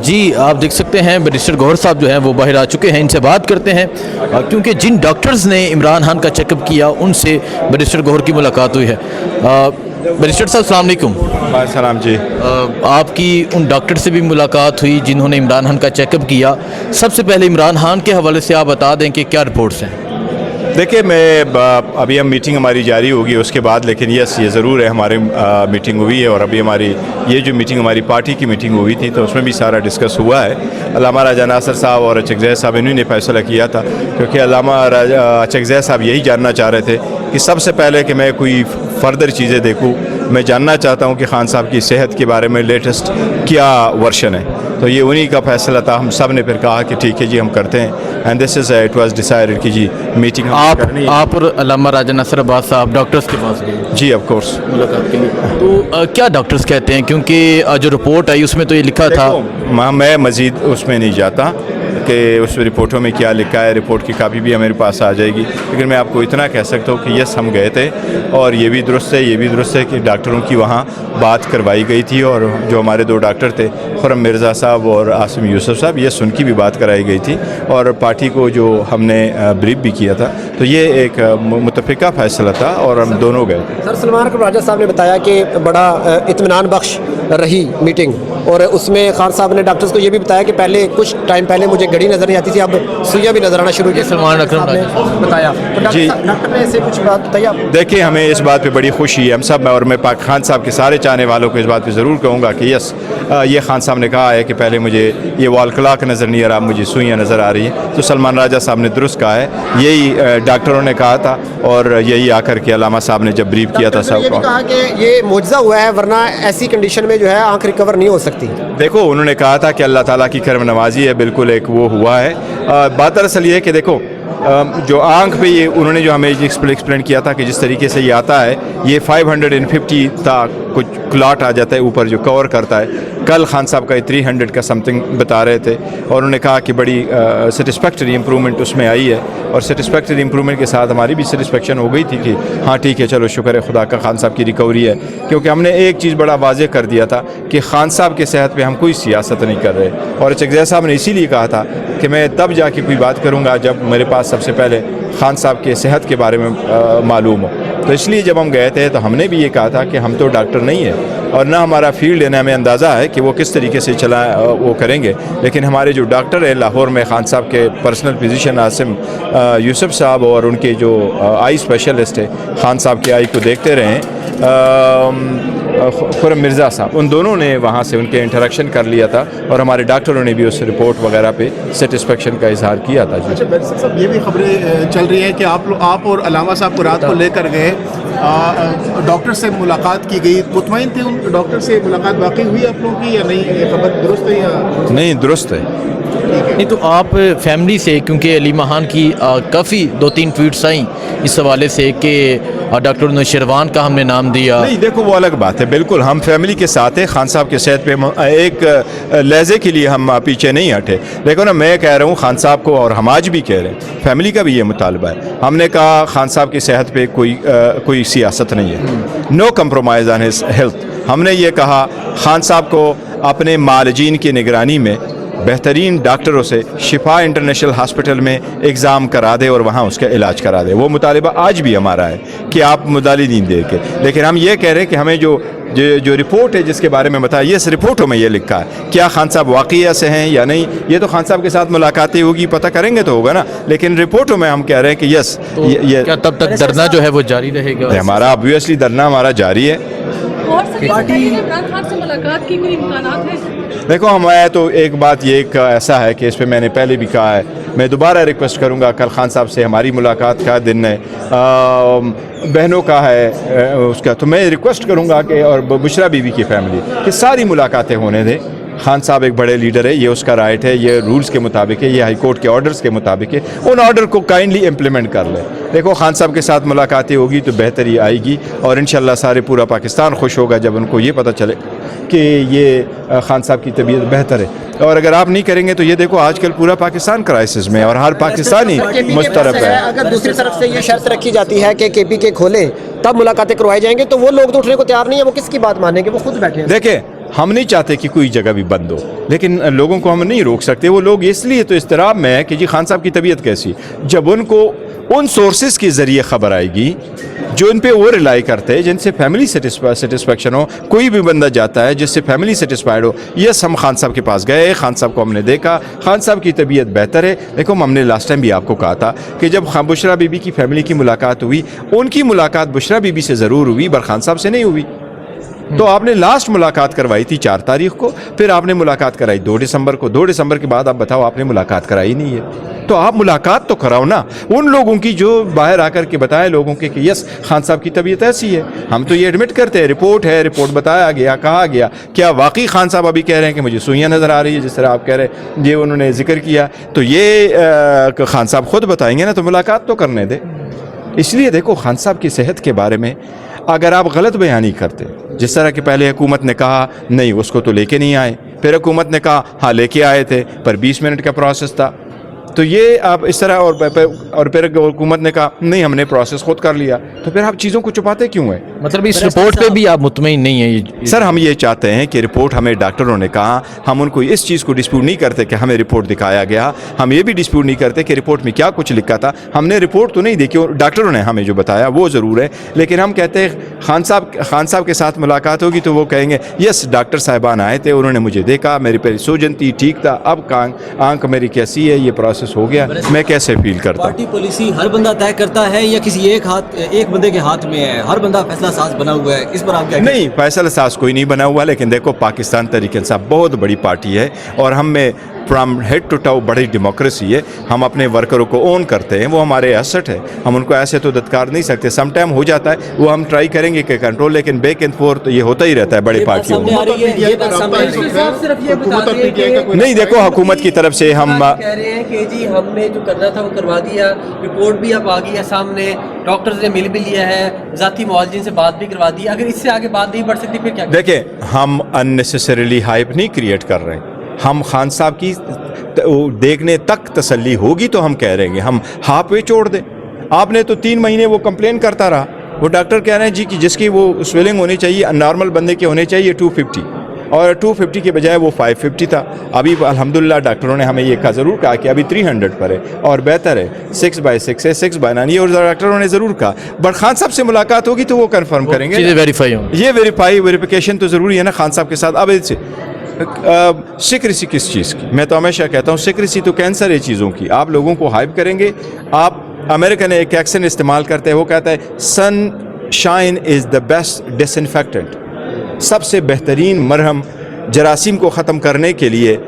جی آپ دیکھ سکتے ہیں بیرسٹر گوہر صاحب جو ہیں وہ باہر آ چکے ہیں، ان سے بات کرتے ہیں کیونکہ جن ڈاکٹرز نے عمران خان کا چیک اپ کیا ان سے بیرسٹر گوہر کی ملاقات ہوئی ہے۔ بیرسٹر صاحب السلام علیکم۔ السلام جی۔ آپ کی ان ڈاکٹر سے بھی ملاقات ہوئی جنہوں نے عمران خان کا چیک اپ کیا، سب سے پہلے عمران خان کے حوالے سے آپ بتا دیں کہ کیا رپورٹس ہیں؟ دیکھیے ابھی ہم میٹنگ ہماری جاری ہوگی اس کے بعد، لیکن یس یہ ضرور ہے ہماری میٹنگ ہوئی ہے، اور ابھی ہماری یہ جو میٹنگ ہماری پارٹی کی میٹنگ ہوئی تھی تو اس میں بھی سارا ڈسکس ہوا ہے۔ علامہ راجہ ناصر صاحب اور اچکزئی صاحب انہوں نے فیصلہ کیا تھا، کیونکہ علامہ اچکزئی صاحب یہی جاننا چاہ رہے تھے کہ سب سے پہلے کہ میں کوئی فردر چیزیں دیکھوں، میں جاننا چاہتا ہوں کہ خان صاحب کی صحت کے بارے میں لیٹسٹ کیا ورشن ہے، تو یہ انہی کا فیصلہ تھا۔ ہم سب نے پھر کہا کہ ٹھیک ہے جی ہم کرتے ہیں، and this is it was decided کہ جی میٹنگ آپ اور علامہ راجہ ناصر عباس صاحب ڈاکٹرز کے پاس گئے؟ جی آف کورس ملاقات کے لیے، تو کیا ڈاکٹرز کہتے ہیں؟ کیونکہ جو رپورٹ آئی اس میں تو یہ لکھا تھا، میں مزید اس میں نہیں جاتا کہ اس رپورٹوں میں کیا لکھا ہے، رپورٹ کی کاپی بھی میرے پاس آ جائے گی، لیکن میں آپ کو اتنا کہہ سکتا ہوں کہ یس ہم گئے تھے، اور یہ بھی درست ہے یہ بھی درست ہے کہ ڈاکٹروں کی وہاں بات کروائی گئی تھی، اور جو ہمارے دو ڈاکٹر تھے خرم مرزا صاحب اور عاصم یوسف صاحب، یس ان کی بھی بات کرائی گئی تھی، اور پارٹی کو جو ہم نے بریف بھی کیا تھا، تو یہ ایک متفقہ فیصلہ تھا اور ہم دونوں گئے تھے۔ سر سلمان اکرم راجہ صاحب نے بتایا کہ بڑا اطمینان بخش رہی میٹنگ، اور اس میں خان صاحب نے ڈاکٹرز کو یہ بھی بتایا کہ پہلے کچھ ٹائم پہلے مجھے گھڑی نظر نہیں آتی تھی، اب سوئیاں بھی نظر آنا شروع کی۔ سلمان اکرم نے بتایا جی ڈاکٹر نے ایسے کچھ بات بتائی آپ؟ دیکھیں ہمیں اس بات پہ بڑی خوشی ہے، ہم سب اور میں پاک خان صاحب کے سارے چاہنے والوں کو اس بات پہ ضرور کہوں گا کہ یس یہ خان صاحب نے کہا ہے کہ پہلے مجھے یہ وال کلاک نظر نہیں آ رہا، مجھے سوئیاں نظر آ رہی ہیں، تو سلمان راجہ صاحب نے درست کہا ہے، یہی ڈاکٹروں نے کہا تھا، اور یہی آ کر کے علامہ صاحب نے جب بریف کیا تھا سب کو کہا کہ یہ معجزہ ہوا ہے، ورنہ ایسی کنڈیشن میں جو ہے آنکھ ریکور نہیں ہو سکتی۔ دیکھو انہوں نے کہا تھا کہ اللہ تعالیٰ کی کرم نوازی ہے، بالکل ایک وہ ہوا ہے۔ بات دراصل یہ ہے کہ دیکھو جو آنکھ پہ یہ انہوں نے جو ہمیں ایکسپلین کیا تھا کہ جس طریقے سے یہ آتا ہے، یہ 550 تھا کچھ کلاٹ آ جاتا ہے اوپر جو کور کرتا ہے، کل خان صاحب کا 300 کا سم تھنگ بتا رہے تھے، اور انہوں نے کہا کہ بڑی سیٹسفیکٹری امپرومنٹ اس میں آئی ہے، اور سیٹسفیکٹری امپرومنٹ کے ساتھ ہماری بھی سیٹسفیکشن ہو گئی تھی کہ ہاں ٹھیک ہے چلو شکر ہے خدا کا خان صاحب کی ریکوری ہے، کیونکہ ہم نے ایک چیز بڑا واضح کر دیا تھا کہ خان صاحب کے صحت پہ ہم کوئی سیاست نہیں کر رہے، اور اچکزئی صاحب نے اسی لیے کہا تھا کہ میں تب جا کے کوئی بات کروں گا جب میرے پاس سب سے پہلے خان صاحب کے صحت کے بارے میں معلوم ہو، تو اس لیے جب ہم گئے تھے تو ہم نے بھی یہ کہا تھا کہ ہم تو ڈاکٹر نہیں ہیں، اور نہ ہمارا فیلڈ ہے، نہ ہمیں اندازہ ہے کہ وہ کس طریقے سے وہ کریں گے، لیکن ہمارے جو ڈاکٹر ہیں لاہور میں خان صاحب کے پرسنل فزیشین عاصم یوسف صاحب، اور ان کے جو آئی اسپیشلسٹ ہے خان صاحب کی آئی کو دیکھتے رہے خرم مرزا صاحب، ان دونوں نے وہاں سے ان کے انٹریکشن کر لیا تھا، اور ہمارے ڈاکٹروں نے بھی اس رپورٹ وغیرہ پہ سیٹسفیکشن کا اظہار کیا تھا۔ اچھا بیرسٹر صاحب یہ بھی خبریں چل رہی ہیں کہ آپ اور علامہ صاحب کو رات کو لے کر گئے، ڈاکٹر سے ملاقات کی گئی، مطمئن تھے ان ڈاکٹر سے ملاقات واقعی ہوئی آپ لوگوں کی یا نہیں؟ یہ خبر درست ہے یا نہیں درست ہے؟ نہیں تو آپ فیملی سے، کیونکہ علی ماہان کی کافی 2-3 ٹویٹس آئیں اس حوالے سے کہ ڈاکٹر نوشیروان کا ہم نے نام دیا۔ نہیں دیکھو وہ الگ بات ہے، بالکل ہم فیملی کے ساتھ ہیں، خان صاحب کے صحت پہ ایک لہجے کے لیے ہم پیچھے نہیں ہٹے، دیکھو نا میں کہہ رہا ہوں خان صاحب کو، اور ہم آج بھی کہہ رہے ہیں فیملی کا بھی یہ مطالبہ ہے، ہم نے کہا خان صاحب کی صحت پہ کوئی سیاست نہیں ہے، نو کمپرومائز آن ہز ہیلتھ، ہم نے یہ کہا خان صاحب کو اپنے معالجین کی نگرانی میں بہترین ڈاکٹروں سے شفا انٹرنیشنل ہاسپٹل میں ایگزام کرا دے اور وہاں اس کا علاج کرا دے، وہ مطالبہ آج بھی ہمارا ہے کہ آپ مدالی نہیں دے کے، لیکن ہم یہ کہہ رہے ہیں کہ ہمیں جو رپورٹ ہے جس کے بارے میں بتایا، اس رپورٹوں میں یہ لکھا ہے، کیا خان صاحب واقعی ایسے ہیں یا نہیں، یہ تو خان صاحب کے ساتھ ملاقاتیں ہوگی پتہ کریں گے تو ہوگا نا، لیکن رپورٹوں میں ہم کہہ رہے ہیں کہ یس یہ کیا تب تک دھرنا جو ہے وہ جاری رہے گا؟ ہمارا obviously دھرنا ہمارا جاری ہے۔ عمران خان سے ملاقات کی کوئی امکانات ہیں؟ دیکھو ہمارا تو ایک بات یہ ایسا ہے کہ اس پہ میں نے پہلے بھی کہا ہے، میں دوبارہ ریکویسٹ کروں گا، کل خان صاحب سے ہماری ملاقات کا دن ہے، بہنوں کا ہے اس کا، تو میں ریکویسٹ کروں گا کہ اور بشرا بیوی کی فیملی کہ ساری ملاقاتیں ہونے دیں، خان صاحب ایک بڑے لیڈر ہے، یہ اس کا رائٹ ہے، یہ رولز کے مطابق ہے، یہ ہائی کورٹ کے آرڈرز کے مطابق ہے، ان آرڈر کو کائنڈلی امپلیمنٹ کر لیں۔ دیکھو خان صاحب کے ساتھ ملاقاتیں ہوگی تو بہتری آئے گی، اور انشاءاللہ سارے پورا پاکستان خوش ہوگا جب ان کو یہ پتہ چلے کہ یہ خان صاحب کی طبیعت بہتر ہے، اور اگر آپ نہیں کریں گے تو یہ دیکھو آج کل پورا پاکستان کرائسس میں، اور ہر پاکستانی مسترب ہے۔ اگر دوسری طرف سے یہ شرط رکھی جاتی ہے کہ KPK کھولیں تب ملاقاتیں کروائی جائیں گے، تو وہ لوگ تو اٹھنے کو تیار نہیں ہیں، وہ کس کی بات مانیں گے؟ وہ خود بیٹھے ہیں۔ دیکھیں हम नहीं चाहते कि कोई जगह भी बंद हो, लेकिन लोगों को हम नहीं रोक सकते। वो लोग इसलिए तो इस्तराब में है कि जी खान साहब की तबीयत कैसी, जब उनको उन सोर्सेज के ज़रिए ख़बर आएगी जो इन पे वो रिलाई करते हैं, जिनसे फैमिली सेटिस्फेक्शन हो। कोई भी बंदा जाता है जिससे फैमिली सेटिस्फाइड हो, यस हम खान साहब के पास गए, खान साहब को हमने देखा, खान साहब की तबीयत बेहतर है। देखो हमने लास्ट टाइम भी आपको कहा था कि जब बुशरा बीबी की फैमिली की मुलाकात हुई, उनकी मुलाकात बुशरा बीबी से ज़रूर हुई, बर खान साहब से नहीं हुई। तो आपने लास्ट मुलाकात करवाई थी 4 तारीख को, फिर आपने मुलाकात कराई 2 दिसंबर को। 2 दिसंबर के बाद आप बताओ आपने मुलाकात कराई नहीं है, तो आप मुलाकात तो कराओ ना उन लोगों की जो बाहर आकर के बताए लोगों के कि यस खान साहब की तबीयत ऐसी है। हम तो ये एडमिट करते हैं, रिपोर्ट है, रिपोर्ट बताया गया, कहा गया। क्या वाकई खान साहब अभी कह रहे हैं कि मुझे सुइयाँ नज़र आ रही है जिस तरह आप कह रहे हैं, ये उन्होंने जिक्र किया, तो ये खान साहब खुद बताएंगे ना, तो मुलाकात तो करने दे। इसलिए देखो खान साहब की सेहत के बारे में अगर आप गलत बयानी करते, जिस तरह कि पहले हुकूमत ने कहा नहीं उसको तो लेके नहीं आए, फिर हुकूमत ने कहा हाँ लेके आए थे पर 20 मिनट का प्रोसेस था, तो ये आप इस तरह और फिर हुकूमत ने कहा नहीं हमने प्रोसेस खुद कर लिया, तो फिर आप चीज़ों को छुपाते क्यों हैं? मतलब इस रिपोर्ट पे भी आप मुतमईन नहीं है? सर हम ये चाहते हैं कि रिपोर्ट हमें डॉक्टरों ने कहा, हम उनको इस चीज़ को डिस्प्यूट नहीं करते कि हमें रिपोर्ट दिखाया गया, हम ये भी डिस्प्यूट नहीं करते कि रिपोर्ट में क्या कुछ लिखा था। हमने रिपोर्ट तो नहीं देखी, डॉक्टरों ने हमें जो बताया वो ज़रूर है, लेकिन हम कहते हैं खान साहब के साथ मुलाकात होगी तो वो कहेंगे यस डॉक्टर साहिबान आए थे, उन्होंने मुझे देखा, मेरी पहले सूजन थी, ठीक था, अब आंख मेरी कैसी है, ये प्रोसेस हो गया, मैं कैसे फील करता हूँ। पार्टी पॉलिसी हर बंदा तय करता है या किसी एक बंदे के हाथ में है? हर बंदा फैसला साज बना हुआ है, इस पर आप क्या? नहीं, फैसला साज कोई नहीं बना हुआ, लेकिन देखो पाकिस्तान तहरीक इंसाफ बहुत बड़ी पार्टी है और हम में फ्राम हेड टू टाउ बड़ी डेमोक्रेसी है। हम अपने वर्करों को ओन करते हैं, वो हमारे एसेट है, हम उनको ऐसे तो दत्कार नहीं सकते। सम टाइम हो जाता है, वो हम ट्राई करेंगे कि कंट्रोल, लेकिन बैक एंड फोर्थ ये होता ही रहता है बड़ी पार्टियों में। नहीं देखो हुकूमत की तरफ से हम कह रहे हैं कि जी हमने जो करना था वो करवा दिया, रिपोर्ट भी अब आ गई है सामने, डॉक्टर्स ने मिल भी लिया है, ज़ाती मुआलजिन से बात भी करवा दी, अगर इससे आगे बात नहीं बढ़ सकती फिर क्या? देखिए हम अननेसेसरीली हाइप नहीं क्रिएट कर रहे हैं, हम खान साहब की देखने तक तसल्ली होगी तो हम कह रहे हैं, हम हाफ वे छोड़ दें। आपने तो 3 महीने वो कंप्लेन करता रहा, वो डॉक्टर कह रहे हैं जी कि जिसकी वो स्वेलिंग होनी चाहिए नॉर्मल बंदे के होने चाहिए 250 और 250 के बजाय वो 550 था। अभी अल्हम्दुलिल्लाह डॉक्टरों ने हमें ये कहा ज़रूर कहा कि अभी 300 पर है और बेहतर है, 6/6 है, 6/9 ये, और डॉक्टरों ने ज़रूर कहा। बट खान साहब से मुलाकात होगी तो वो कंफर्म करेंगे, चीज़ें वेरीफाई होंगी। ये वेरिफिकेशन तो ज़रूरी है ना खान साहब के साथ। अब इससे सिक्रेसी किस चीज़ की? मैं तो हमेशा कहता हूँ सिक्रेसी तो कैंसर है चीज़ों की। आप लोगों को हाइप करेंगे, आप अमेरिका ने एक एक्शन इस्तेमाल करते हैं, वो कहता है sunshine is the best disinfectant, सबसे बेहतरीन मरहम जरासीम को ख़त्म करने के लिए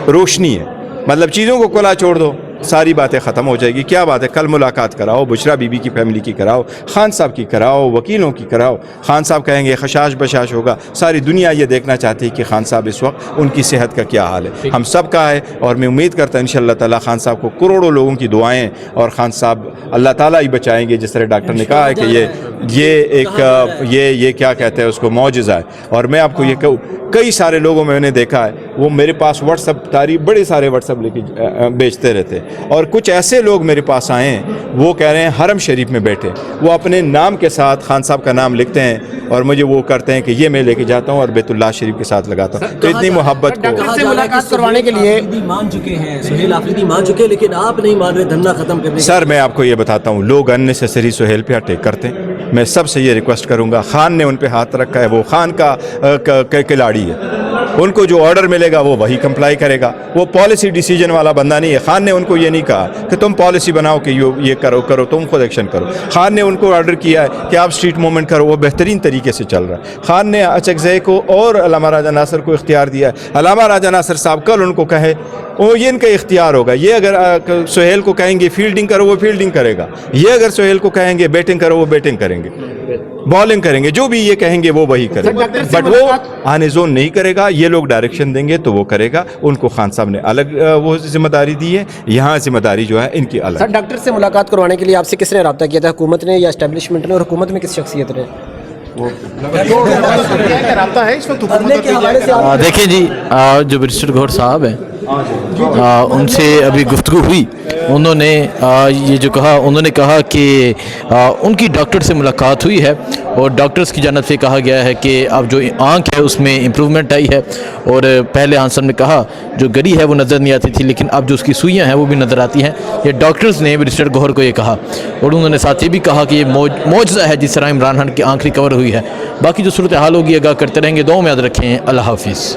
रोशनी है। मतलब चीज़ों को खुला छोड़ दो, सारी बातें ख़त्म हो जाएगी। क्या बात है, कल मुलाकात कराओ, बुशरा बीबी की फैमिली की कराओ, खान साहब की कराओ, वकीलों की कराओ। खान साहब कहेंगे खशाश बशाश होगा, सारी दुनिया ये देखना चाहती है कि खान साहब इस वक्त उनकी सेहत का क्या हाल है। हम सब का है और मैं उम्मीद करता हूँ इंशाअल्लाह ताला खान साहब को करोड़ों लोगों की दुआएं और खान साहब अल्लाह ताला ही बचाएंगे। जिस तरह डॉक्टर ने कहा है कि ये क्या कहते हैं उसको, मौजज़ा है। और मैं आपको ये कहूँ, कई सारे लोगों में मैंने देखा है वो मेरे पास व्हाट्सअप तारीफ बड़े सारे व्हाट्सअप लेके बेचते रहते, और कुछ ऐसे लोग मेरे पास आए हैं वो कह रहे हैं हरम शरीफ में बैठे, वो अपने नाम के साथ खान साहब का नाम लिखते हैं और मुझे वो करते हैं कि ये मैं लेके जाता हूँ और बैतुल्लाह शरीफ के साथ लगाता हूँ। तो इतनी मोहब्बत को से मुलाकात करवाने के लिए मान चुके हैं, सुहेल आफरीदी मान चुके हैं, लेकिन आप नहीं मान रहे धरना खत्म करने। सर मैं आपको ये बताता हूँ, लोग अननेसेसरी सुहेल पे अटैक करते हैं। मैं सबसे ये रिक्वेस्ट करूँगा, खान ने उन पे हाथ रखा है, वो खान का खिलाड़ी है, उनको जो ऑर्डर मिलेगा वो वही कंप्लाई करेगा। वो पॉलिसी डिसीजन वाला बंदा नहीं है। खान ने उनको ये नहीं कहा कि तुम पॉलिसी बनाओ कि ये करो, तुम खुद एक्शन करो। खान ने उनको ऑर्डर किया है कि आप स्ट्रीट मूवमेंट करो, वो बेहतरीन तरीके से चल रहा है। खान ने अचकज़ई को और अल्लामा राजा नासिर को इख्तियार दिया है। अल्लामा राजा नासिर साहब कल उनको कहे वो ये इनका इख्तियार होगा। ये अगर सुहेल को कहेंगे फील्डिंग करो वो फील्डिंग करेगा, ये अगर सुहेल को कहेंगे बैटिंग करो वो बैटिंग करेंगे, बॉलिंग करेंगे, जो भी ये कहेंगे वो वही करेगा। बट वो आने जोन नहीं करेगा, ये लोग डायरेक्शन देंगे तो वो करेगा। उनको खान साहब ने अलग वो जिम्मेदारी दी है, यहाँ जिम्मेदारी जो है इनकी अलग। सर डॉक्टर से मुलाकात करवाने के लिए आपसे किसने रब्ता किया था, हुकूमत ने या एस्टेब्लिशमेंट ने, और हुकूमत में किस शख्सियत ने? रब्ता है इस वक्त हुकूमत और के हवाले से देखिए जी, जो बैरिस्टर गौहर साहब हैं उनसे अभी गुफ्तगू हुई, उन्होंने ये जो कहा, उन्होंने कहा कि उनकी डॉक्टर से मुलाकात हुई है और डॉक्टर्स की जानब से कहा गया है कि अब जो आँख है उसमें इम्प्रूवमेंट आई है। और पहले आंसर ने कहा जो गड़ी है वो नज़र नहीं आती थी, लेकिन अब जो उसकी सुइयाँ हैं वो भी नज़र आती हैं। ये डॉक्टर्स ने बैरिस्टर गौहर को ये कहा, और उन्होंने साथ ये भी कहा कि ये मौजज़ा है जिस तरह इमरान खान की आँख रिकवर हुई है। बाकी जो सूरत हाल होगी आगाह करते रहेंगे। दुआ में याद रखें। अल्लाह हाफिज़।